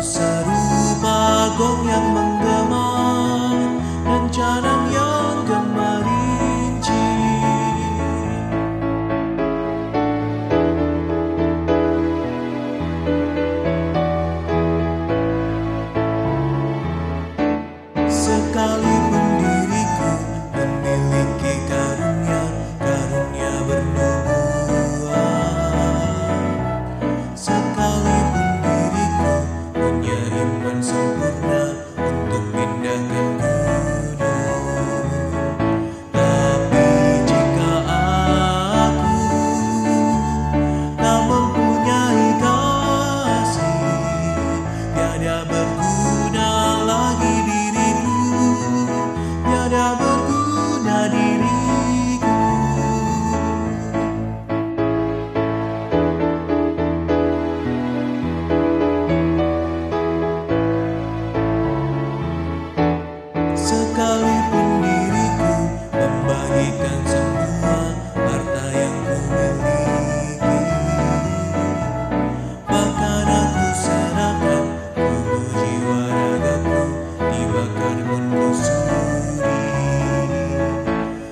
serupa gong yang menggema dan canang yang gemerinci. Sekalipun diriku memiliki karunia bernubuat, sekalipun diriku punya iman sempurna untuk pindahkan gunung, tapi jika aku tak mempunyai kasih, tiada berguna lagi diriku, tiada berguna diriku. Sekalipun diriku membagikan semua harta yang kumiliki, bahkan aku serahkan tubuh jiwa ragaku dibakar pun ku sudi.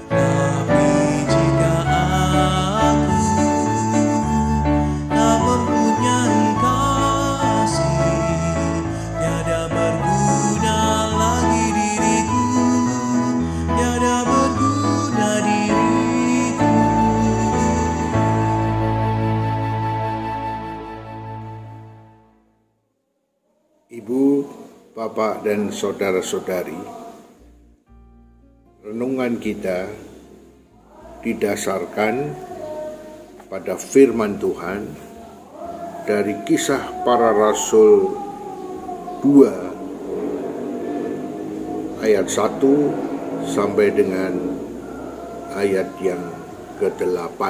Tapi jika aku tak mempunyai kasih, tiada berguna lagi diriku, tiada berguna diriku. Ibu, Bapak, dan saudara-saudari, renungan kita didasarkan pada firman Tuhan dari Kisah Para Rasul 2 ayat 1 sampai dengan ayat yang ke-8.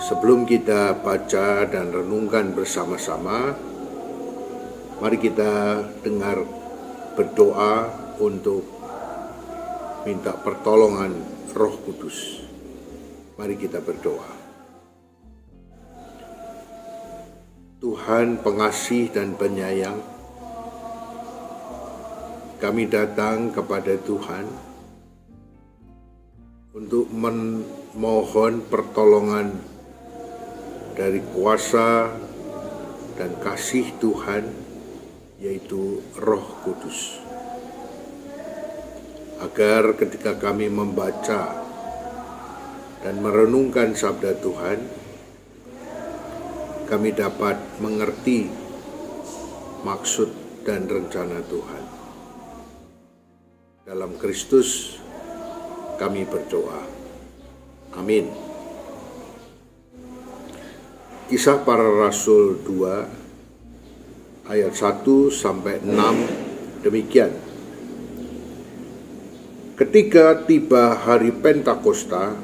Sebelum kita baca dan renungkan bersama-sama, mari kita dengar berdoa untuk minta pertolongan Roh Kudus. Mari kita berdoa. Tuhan pengasih dan penyayang, kami datang kepada Tuhan untuk memohon pertolongan dari kuasa dan kasih Tuhan, yaitu Roh Kudus, agar ketika kami membaca dan merenungkan sabda Tuhan, kami dapat mengerti maksud dan rencana Tuhan. Dalam Kristus kami berdoa. Amin. Kisah Para Rasul 2 ayat 1 sampai 6 demikian. Ketika tiba hari Pentakosta,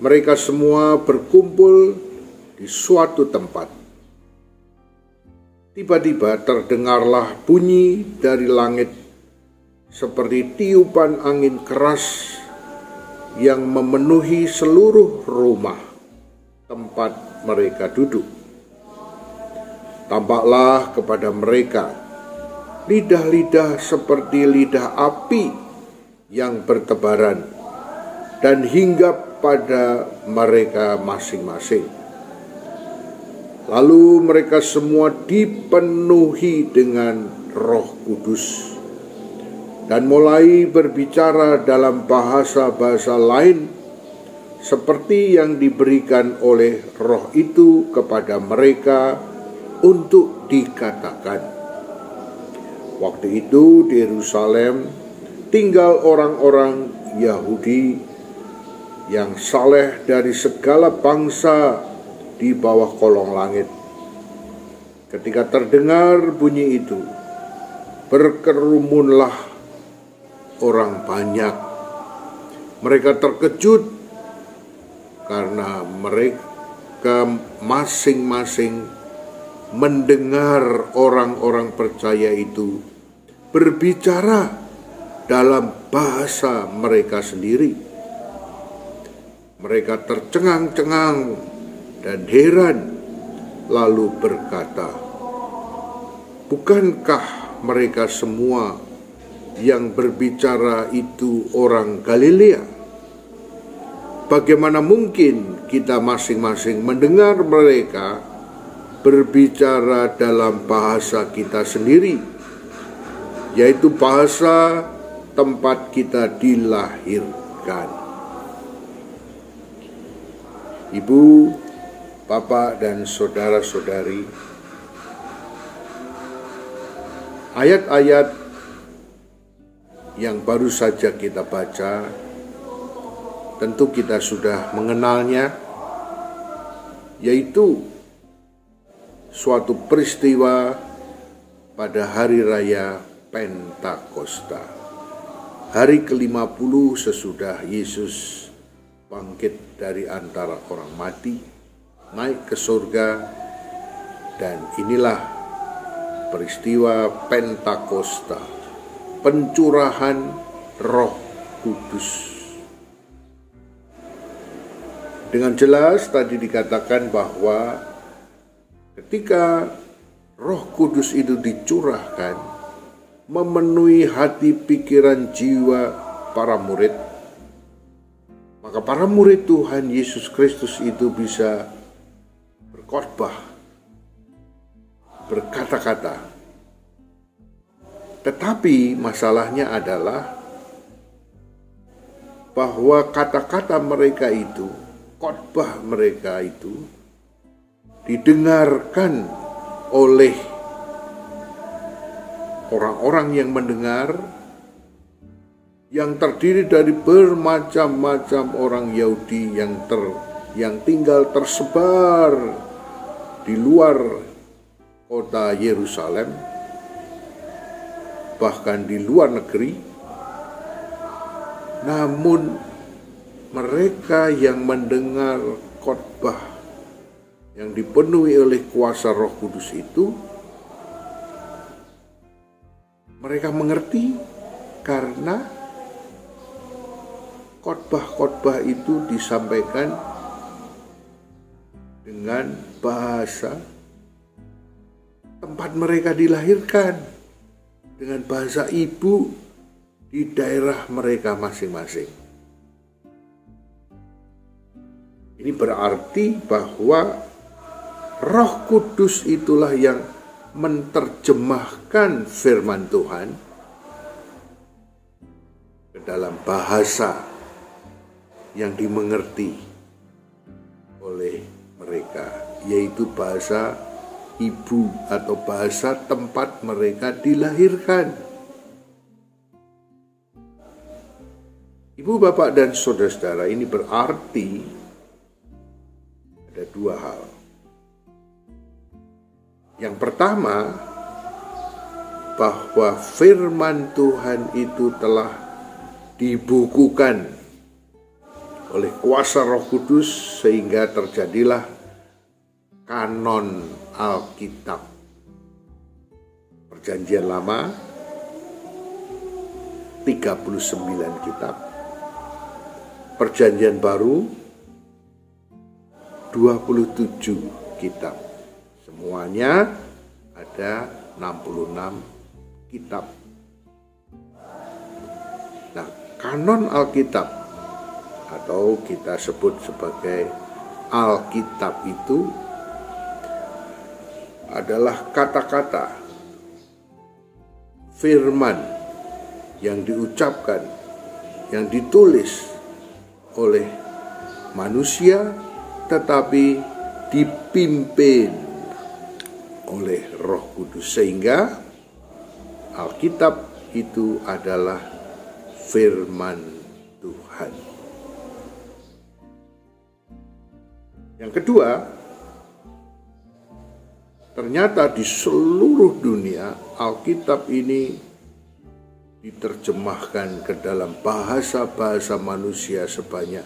mereka semua berkumpul di suatu tempat. Tiba-tiba terdengarlah bunyi dari langit seperti tiupan angin keras yang memenuhi seluruh rumah tempat mereka duduk. Tampaklah kepada mereka lidah-lidah seperti lidah api yang bertebaran dan hinggap pada mereka masing-masing. Lalu mereka semua dipenuhi dengan Roh Kudus dan mulai berbicara dalam bahasa-bahasa lain seperti yang diberikan oleh Roh itu kepada mereka untuk dikatakan. Waktu itu di Yerusalem tinggal orang-orang Yahudi yang saleh dari segala bangsa di bawah kolong langit. Ketika terdengar bunyi itu, berkerumunlah orang banyak. Mereka terkejut karena mereka masing-masing mendengar orang-orang percaya itu berbicara dalam bahasa mereka sendiri. Mereka tercengang-cengang dan heran lalu berkata, "Bukankah mereka semua yang berbicara itu orang Galilea? Bagaimana mungkin kita masing-masing mendengar mereka berbicara dalam bahasa kita sendiri, yaitu bahasa tempat kita dilahirkan?" Ibu, Bapak, dan saudara-saudari, ayat-ayat yang baru saja kita baca, tentu kita sudah mengenalnya, yaitu suatu peristiwa pada hari raya Pentakosta, hari ke-50 sesudah Yesus bangkit dari antara orang mati, naik ke surga, dan inilah peristiwa Pentakosta, pencurahan Roh Kudus. Dengan jelas tadi dikatakan bahwa ketika Roh Kudus itu dicurahkan, memenuhi hati, pikiran, jiwa para murid, maka para murid Tuhan Yesus Kristus itu bisa berkhotbah, berkata-kata. Tetapi masalahnya adalah bahwa kata-kata mereka itu, khotbah mereka itu didengarkan oleh orang-orang yang mendengar, yang terdiri dari bermacam-macam orang Yahudi yang tinggal tersebar di luar kota Yerusalem, bahkan di luar negeri. Namun mereka yang mendengar khotbah yang dipenuhi oleh kuasa Roh Kudus itu, mereka mengerti karena khotbah-khotbah itu disampaikan dengan bahasa tempat mereka dilahirkan, dengan bahasa ibu di daerah mereka masing-masing. Ini berarti bahwa Roh Kudus itulah yang menerjemahkan firman Tuhan ke dalam bahasa yang dimengerti oleh mereka, yaitu bahasa ibu atau bahasa tempat mereka dilahirkan. Ibu, Bapak, dan saudara-saudara, ini berarti ada dua hal. Yang pertama, bahwa firman Tuhan itu telah dibukukan oleh kuasa Roh Kudus sehingga terjadilah kanon Alkitab. Perjanjian Lama 39 kitab, Perjanjian Baru 27 kitab. Semuanya ada 66 kitab. Nah, kanon Alkitab atau kita sebut sebagai Alkitab itu adalah kata-kata firman yang diucapkan, yang ditulis oleh manusia tetapi dipimpin oleh Roh Kudus, sehingga Alkitab itu adalah firman Tuhan. Yang kedua, ternyata di seluruh dunia Alkitab ini diterjemahkan ke dalam bahasa-bahasa manusia sebanyak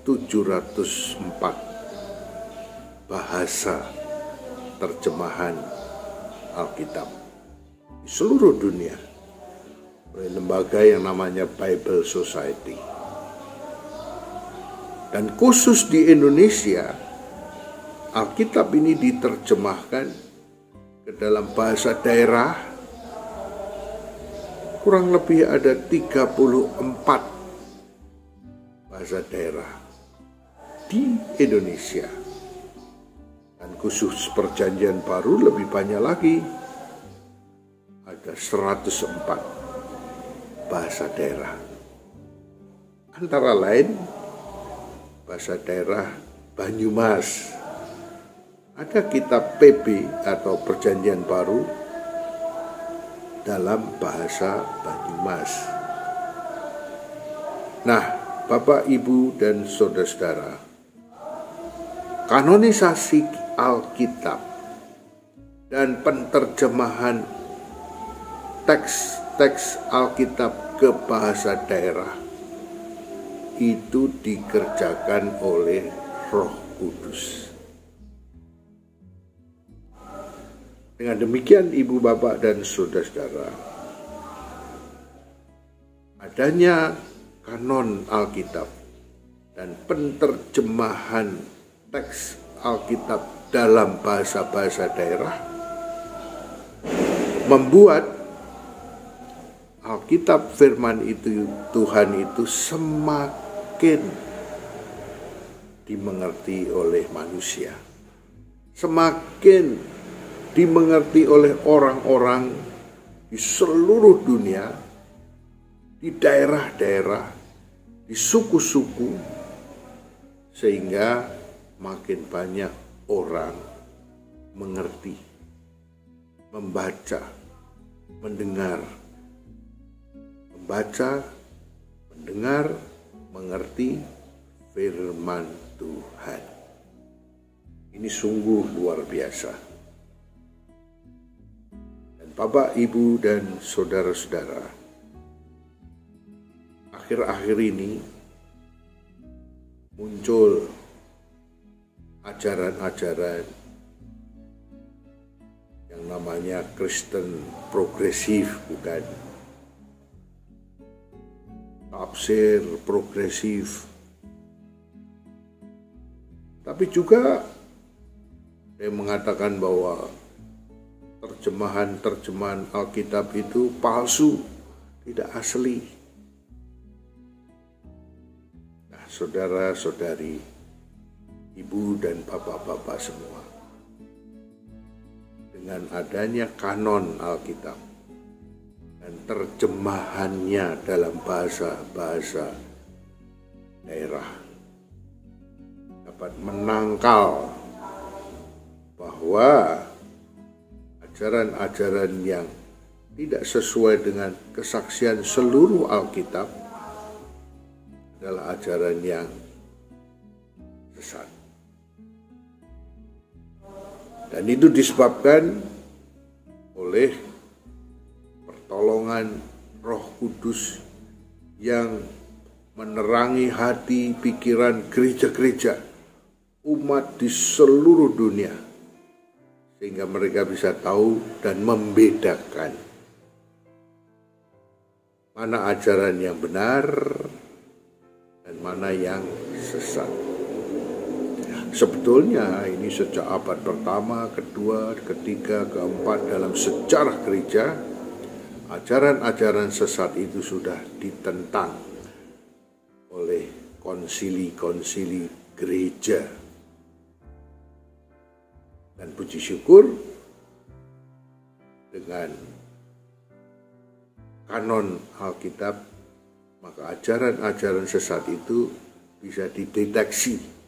704 bahasa terjemahan Alkitab di seluruh dunia oleh lembaga yang namanya Bible Society. Dan khusus di Indonesia Alkitab ini diterjemahkan ke dalam bahasa daerah, kurang lebih ada 34 bahasa daerah di Indonesia. Dan khusus Perjanjian Baru lebih banyak lagi, ada 104 bahasa daerah. Antara lain bahasa daerah Banyumas. Ada kitab PB atau Perjanjian Baru dalam bahasa Banyumas. Nah, Bapak, Ibu, dan saudara-saudara, kanonisasi Alkitab dan penterjemahan teks-teks Alkitab ke bahasa daerah itu dikerjakan oleh Roh Kudus. Dengan demikian, Ibu, Bapak, dan saudara-saudara, adanya kanon Alkitab dan penterjemahan teks Alkitab dalam bahasa-bahasa daerah membuat Alkitab firman itu, Tuhan itu semakin dimengerti oleh manusia, semakin dimengerti oleh orang-orang di seluruh dunia, di daerah-daerah, di suku-suku, sehingga makin banyak orang mengerti, membaca, mendengar, mengerti firman Tuhan. Ini sungguh luar biasa. Dan Bapak, Ibu, dan saudara-saudara, akhir-akhir ini muncul ajaran-ajaran yang namanya Kristen progresif, bukan? Tafsir progresif. Tapi juga saya mengatakan bahwa terjemahan Alkitab itu palsu, tidak asli. Nah, saudara-saudari, ibu dan bapak-bapak semua, dengan adanya kanon Alkitab dan terjemahannya dalam bahasa-bahasa daerah dapat menangkal bahwa ajaran-ajaran yang tidak sesuai dengan kesaksian seluruh Alkitab adalah ajaran yang sesat. Dan itu disebabkan oleh pertolongan Roh Kudus yang menerangi hati, pikiran gereja-gereja, umat di seluruh dunia, sehingga mereka bisa tahu dan membedakan mana ajaran yang benar dan mana yang sesat. Sebetulnya ini sejak abad pertama, kedua, ketiga, keempat dalam sejarah gereja, ajaran-ajaran sesat itu sudah ditentang oleh konsili-konsili gereja. Dan puji syukur dengan kanon Alkitab, maka ajaran-ajaran sesat itu bisa dideteksi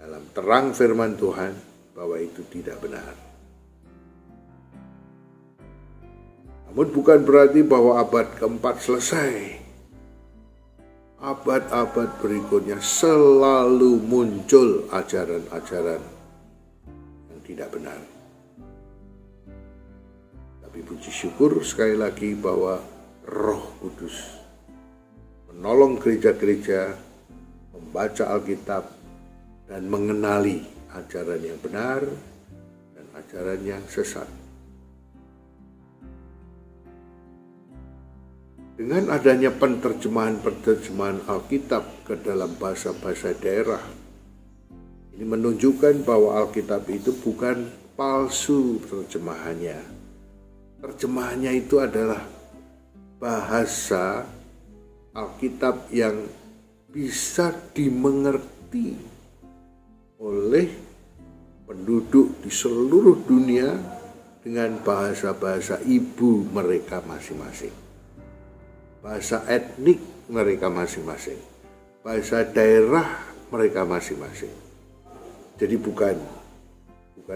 dalam terang firman Tuhan bahwa itu tidak benar. Namun bukan berarti bahwa abad keempat selesai. Abad-abad berikutnya selalu muncul ajaran-ajaran yang tidak benar. Tapi puji syukur sekali lagi bahwa Roh Kudus menolong gereja-gereja membaca Alkitab dan mengenali ajaran yang benar dan ajaran yang sesat. Dengan adanya penterjemahan Alkitab ke dalam bahasa-bahasa daerah, Ini menunjukkan bahwa Alkitab itu bukan palsu terjemahannya. Terjemahannya itu adalah bahasa Alkitab yang bisa dimengerti oleh penduduk di seluruh dunia dengan bahasa-bahasa ibu mereka masing-masing. Bahasa etnik mereka masing-masing. Bahasa daerah mereka masing-masing. Jadi bukan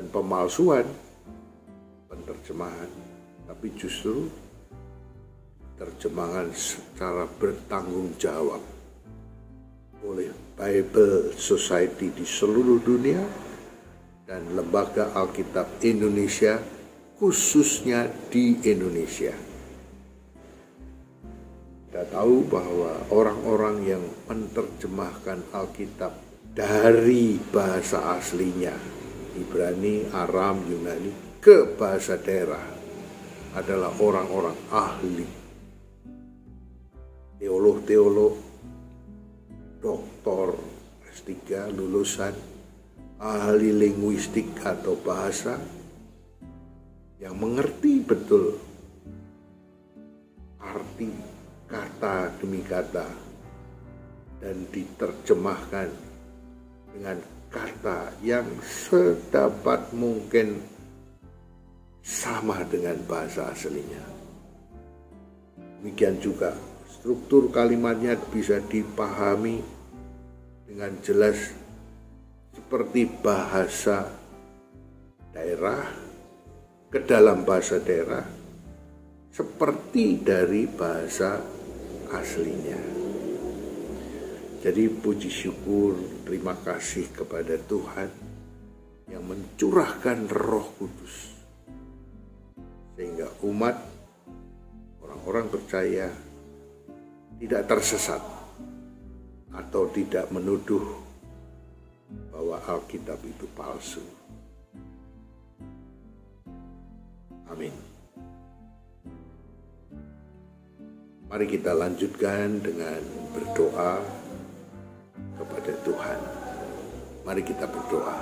pemalsuan penerjemahan, tapi justru terjemahan secara bertanggung jawab oleh Bible Society di seluruh dunia dan Lembaga Alkitab Indonesia khususnya di Indonesia. Kita tahu bahwa orang-orang yang menerjemahkan Alkitab dari bahasa aslinya, Ibrani, Aram, Yunani, ke bahasa daerah adalah orang-orang ahli, teolog-teolog, doktor S3 lulusan, ahli linguistik atau bahasa yang mengerti betul arti kata demi kata dan diterjemahkan dengan kata yang sedapat mungkin sama dengan bahasa aslinya. Demikian juga struktur kalimatnya bisa dipahami dengan jelas seperti bahasa daerah ke dalam bahasa daerah seperti dari bahasa aslinya. Jadi puji syukur, terima kasih kepada Tuhan yang mencurahkan Roh Kudus sehingga umat, orang-orang percaya tidak tersesat atau tidak menuduh bahwa Alkitab itu palsu. Amin. Mari kita lanjutkan dengan berdoa kepada Tuhan. Mari kita berdoa.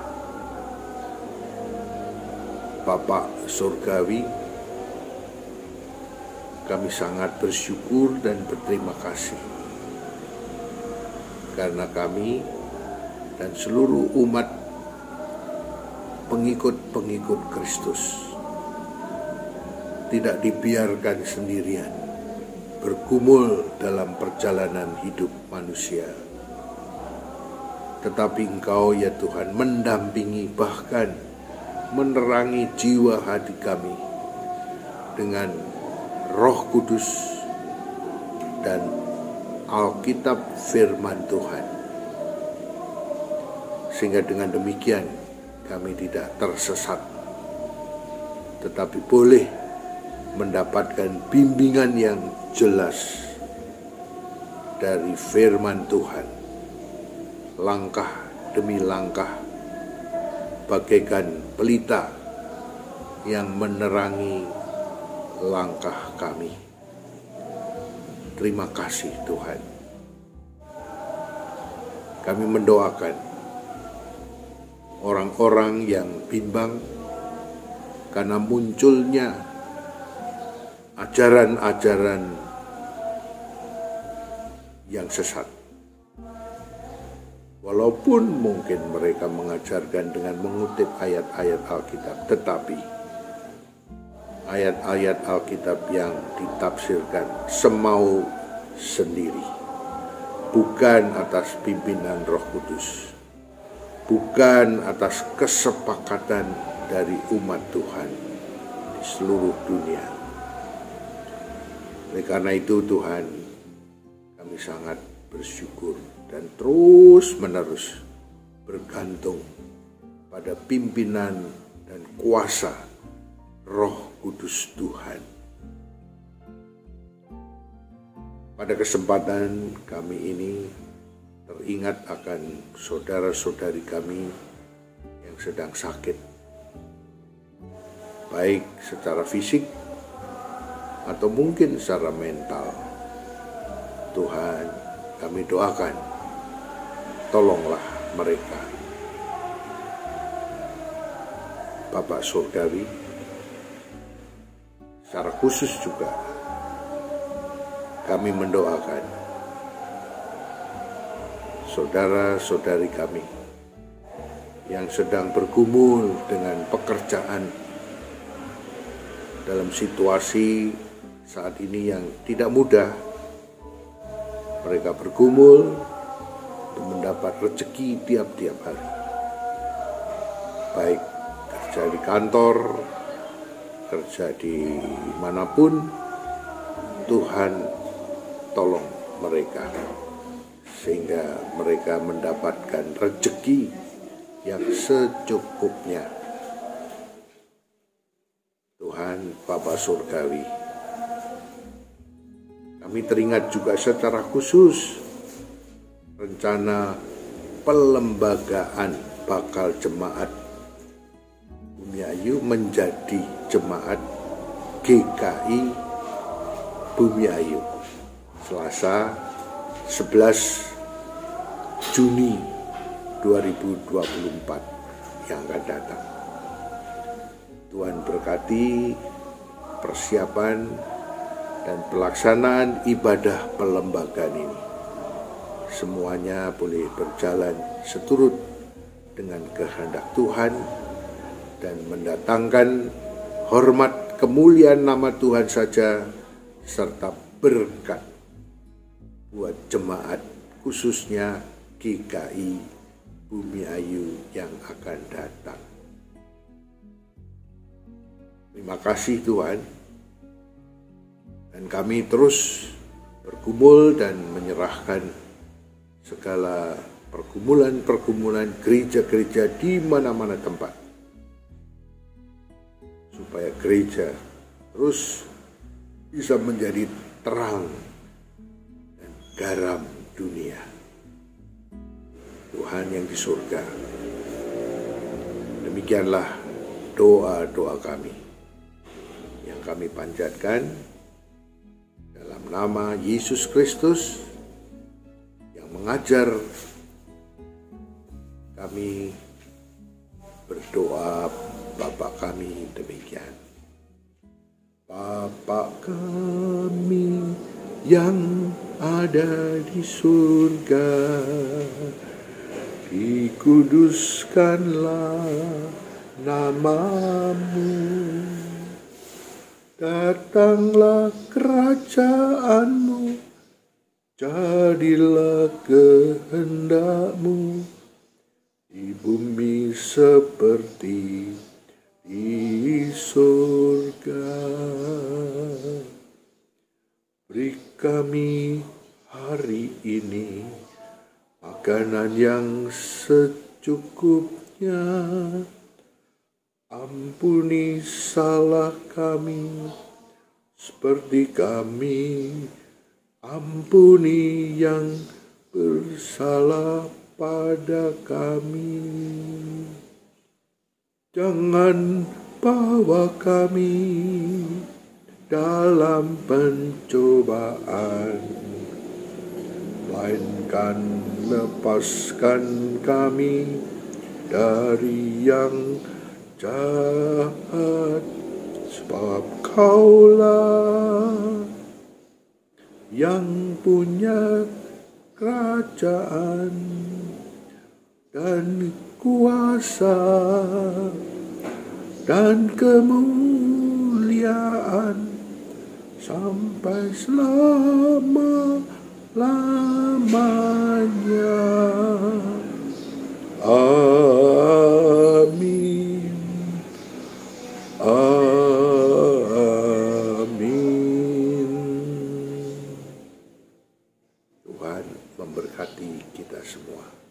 Bapa Surgawi, kami sangat bersyukur dan berterima kasih karena kami dan seluruh umat pengikut-pengikut Kristus tidak dibiarkan sendirian bergumul dalam perjalanan hidup manusia. Tetapi Engkau ya Tuhan mendampingi, bahkan menerangi jiwa hati kami dengan Roh Kudus dan Alkitab firman Tuhan. Sehingga dengan demikian kami tidak tersesat, tetapi boleh mendapatkan bimbingan yang jelas dari firman Tuhan. Langkah demi langkah bagaikan pelita yang menerangi langkah kami. Terima kasih Tuhan. Kami mendoakan orang-orang yang bimbang karena munculnya ajaran-ajaran yang sesat. Walaupun mungkin mereka mengajarkan dengan mengutip ayat-ayat Alkitab, tetapi ayat-ayat Alkitab yang ditafsirkan semau sendiri, bukan atas pimpinan Roh Kudus, bukan atas kesepakatan dari umat Tuhan di seluruh dunia. Oleh karena itu Tuhan, kami sangat bersyukur dan terus-menerus bergantung pada pimpinan dan kuasa Roh Kudus Tuhan. Pada kesempatan kami ini teringat akan saudara-saudari kami yang sedang sakit, baik secara fisik atau mungkin secara mental. Tuhan, kami doakan, tolonglah mereka Bapa Surgawi, secara khusus juga kami mendoakan saudara-saudari kami yang sedang bergumul dengan pekerjaan dalam situasi saat ini yang tidak mudah. Mereka bergumul untuk mendapat rezeki tiap-tiap hari, baik kerja di kantor, kerja di manapun. Tuhan tolong mereka sehingga mereka mendapatkan rezeki yang secukupnya. Tuhan Bapa Surgawi, kami teringat juga secara khusus rencana pelembagaan bakal jemaat Bumi Ayu menjadi jemaat GKI Bumi Ayu Selasa 11 Juni 2024 yang akan datang. Tuhan berkati persiapan dan pelaksanaan ibadah pelembagaan ini. Semuanya boleh berjalan seturut dengan kehendak Tuhan dan mendatangkan hormat kemuliaan nama Tuhan saja, serta berkat buat jemaat khususnya GKI Bumi Ayu yang akan datang. Terima kasih Tuhan. Dan kami terus bergumul dan menyerahkan segala pergumulan-pergumulan gereja-gereja di mana-mana tempat, supaya gereja terus bisa menjadi terang dan garam dunia. Tuhan yang di surga, demikianlah doa-doa kami yang kami panjatkan dalam nama Yesus Kristus yang mengajar kami berdoa. Bapa kami demikian: Bapa kami yang ada di surga, dikuduskanlah namamu, datanglah kerajaanmu, jadilah kehendakmu di bumi seperti di surga. Beri kami hari ini makanan yang secukupnya. Ampuni salah kami seperti kami ampuni yang bersalah pada kami. Jangan bawa kami dalam pencobaan, melainkan lepaskan kami dari yang jahat, sebab Kaulah yang punya kerajaan dan kuasa dan kemuliaan sampai selama-lamanya. Amin. Amin. Tuhan memberkati kita semua.